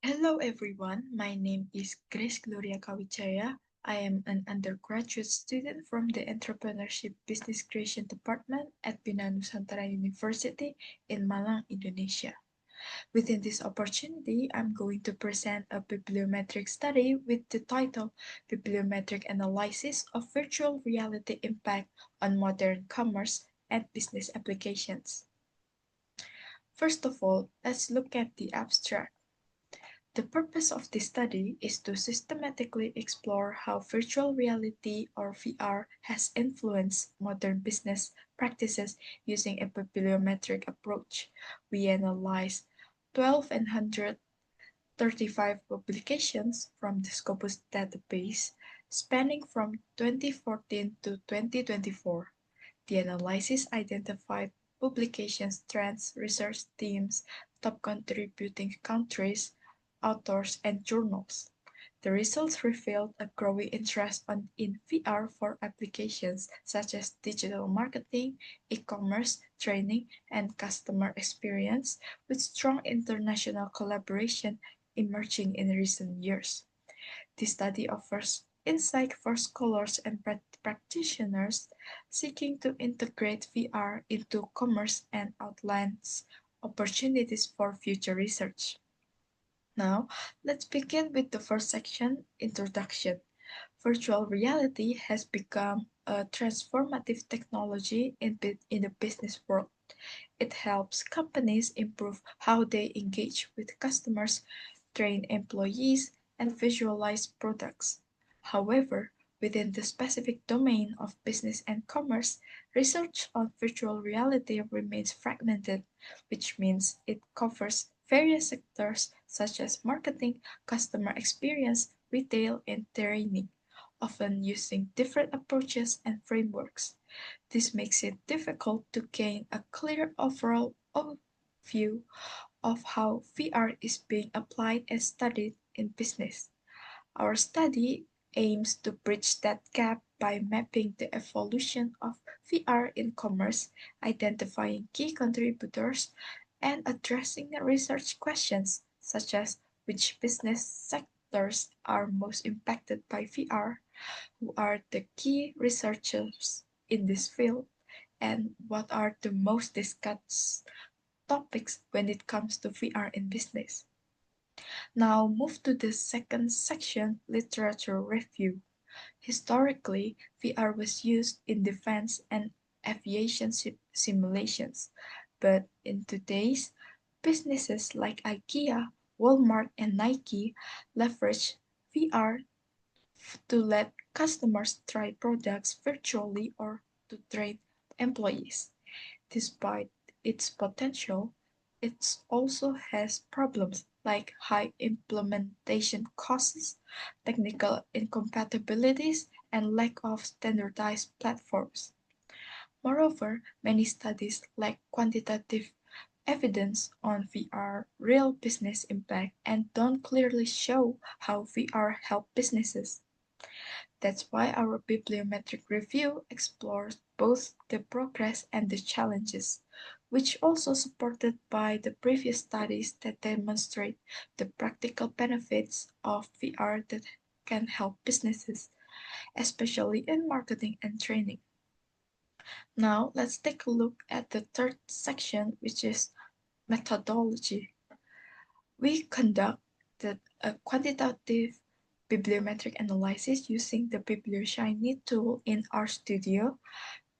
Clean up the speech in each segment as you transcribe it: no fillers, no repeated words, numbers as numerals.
Hello everyone, my name is Gloria Kawidjaja. I am an undergraduate student from the Entrepreneurship Business Creation Department at Bina Nusantara University in Malang, Indonesia. Within this opportunity, I'm going to present a bibliometric study with the title Bibliometric Analysis of Virtual Reality Impact on Modern Commerce and Business Applications. First of all, let's look at the abstract. The purpose of this study is to systematically explore how virtual reality or VR has influenced modern business practices using a bibliometric approach. We analyzed 1,235 publications from the Scopus database spanning from 2014 to 2024. The analysis identified publications, trends, research themes, top contributing countries, authors, and journals. The results revealed a growing interest in VR for applications such as digital marketing, e-commerce, training, and customer experience, with strong international collaboration emerging in recent years. This study offers insight for scholars and practitioners seeking to integrate VR into commerce and outlines opportunities for future research. Now, let's begin with the first section, Introduction. Virtual reality has become a transformative technology in the business world. It helps companies improve how they engage with customers, train employees, and visualize products. However, within the specific domain of business and commerce, research on virtual reality remains fragmented, which means it covers various sectors such as marketing, customer experience, retail, and training, often using different approaches and frameworks. This makes it difficult to gain a clear overall view of how VR is being applied and studied in business. Our study aims to bridge that gap by mapping the evolution of VR in commerce, identifying key contributors, and addressing research questions such as which business sectors are most impacted by VR, who are the key researchers in this field, and what are the most discussed topics when it comes to VR in business. Now move to the second section, literature review. Historically, VR was used in defense and aviation simulations, but in today's businesses like IKEA, Walmart, and Nike leverage VR to let customers try products virtually or to train employees. Despite its potential, it also has problems like high implementation costs, technical incompatibilities, and lack of standardized platforms. Moreover, many studies lack quantitative evidence on VR real business impact and don't clearly show how VR help businesses. That's why our bibliometric review explores both the progress and the challenges, which also supported by the previous studies that demonstrate the practical benefits of VR that can help businesses, especially in marketing and training. Now, let's take a look at the third section, which is methodology. We conducted a quantitative bibliometric analysis using the Biblioshiny tool in RStudio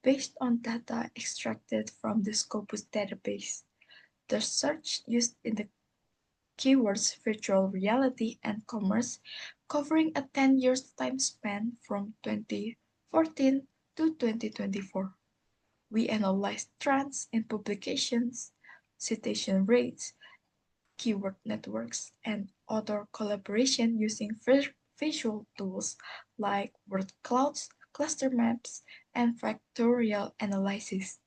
based on data extracted from the Scopus database. The search used in the keywords virtual reality and commerce, covering a 10 years time span from 2014 to 2024. We analyzed trends in publications, citation rates, keyword networks, and author collaboration using visual tools like word clouds, cluster maps, and factorial analysis.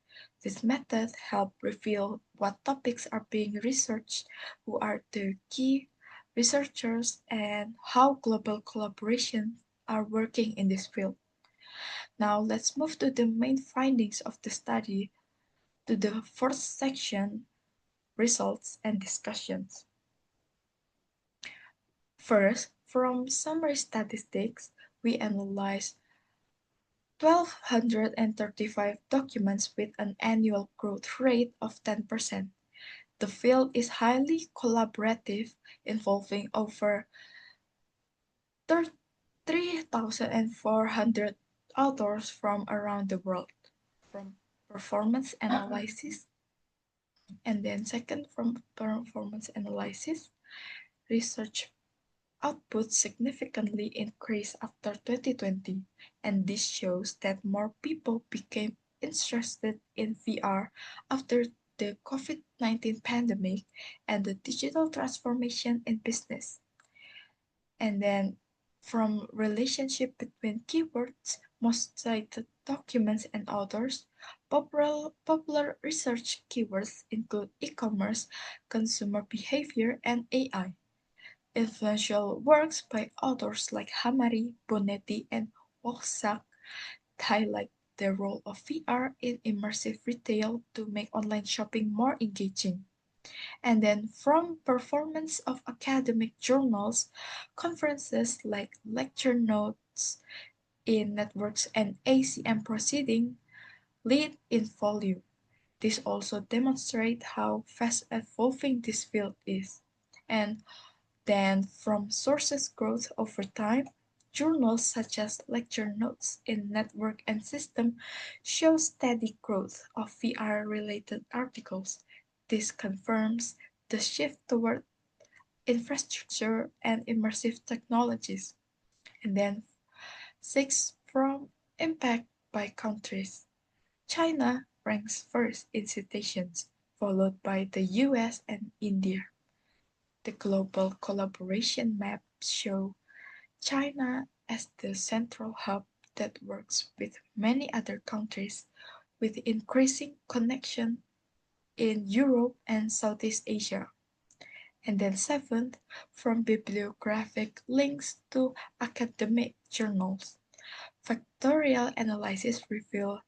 This method helps reveal what topics are being researched, who are the key researchers, and how global collaborations are working in this field. Now let's move to the main findings of the study to the fourth section, results and discussions. First, from summary statistics, we analyzed 1,235 documents with an annual growth rate of 10%. The field is highly collaborative, involving over 3,400 authors from around the world. From performance analysis, and then second from performance analysis, research output significantly increased after 2020, and this shows that more people became interested in VR after the COVID-19 pandemic and the digital transformation in business. And then from relationship between keywords, most cited documents and authors, popular research keywords include e-commerce, consumer behavior, and AI. Influential works by authors like Hamari, Bonetti, and Wolfsack highlight the role of VR in immersive retail to make online shopping more engaging. And then from performance of academic journals, conferences like lecture notes in networks and ACM proceeding lead in volume. This also demonstrates how fast evolving this field is. And then, from sources growth over time, journals such as lecture notes in network and system show steady growth of VR-related articles. This confirms the shift toward infrastructure and immersive technologies. And then, six, from impact by countries. China ranks first in citations, followed by the US and India. The global collaboration maps show China as the central hub that works with many other countries, with increasing connection in Europe and Southeast Asia. And then seventh, from bibliographic links to academic journals. Factorial analysis reveal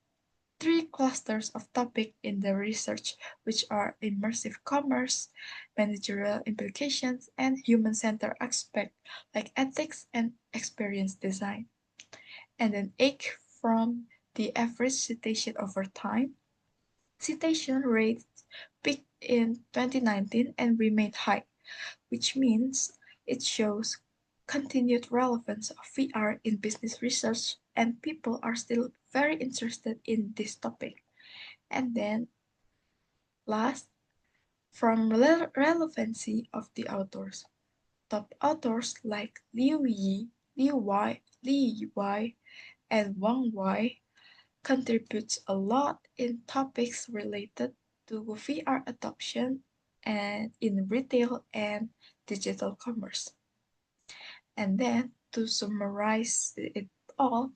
three clusters of topics in the research, which are immersive commerce, managerial implications, and human-centered aspects like ethics and experience design. And then 8 from the average citation over time. Citation rates peaked in 2019 and remained high, which means it shows continued relevance of VR in business research and people are still very interested in this topic. And then last, from relevancy of the authors. Top authors like Liu Yi, Liu Wei, Li Wei, and Wang Wei contributes a lot in topics related to VR adoption and in retail and digital commerce. And then to summarize it all,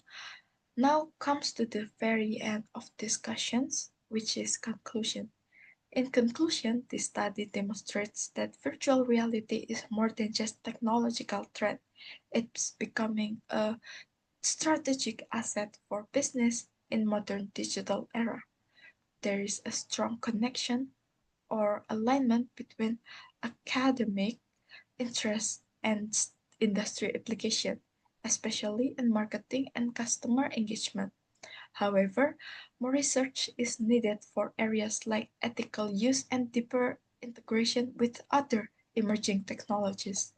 now comes to the very end of discussions, which is conclusion. In conclusion, this study demonstrates that virtual reality is more than just technological trend. It's becoming a strategic asset for business in modern digital era. There is a strong connection or alignment between academic interest and industry application, especially in marketing and customer engagement. However, more research is needed for areas like ethical use and deeper integration with other emerging technologies.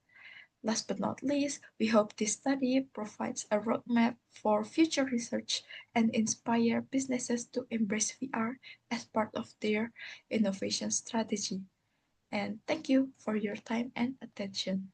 Last but not least, we hope this study provides a roadmap for future research and inspire businesses to embrace VR as part of their innovation strategy. And thank you for your time and attention.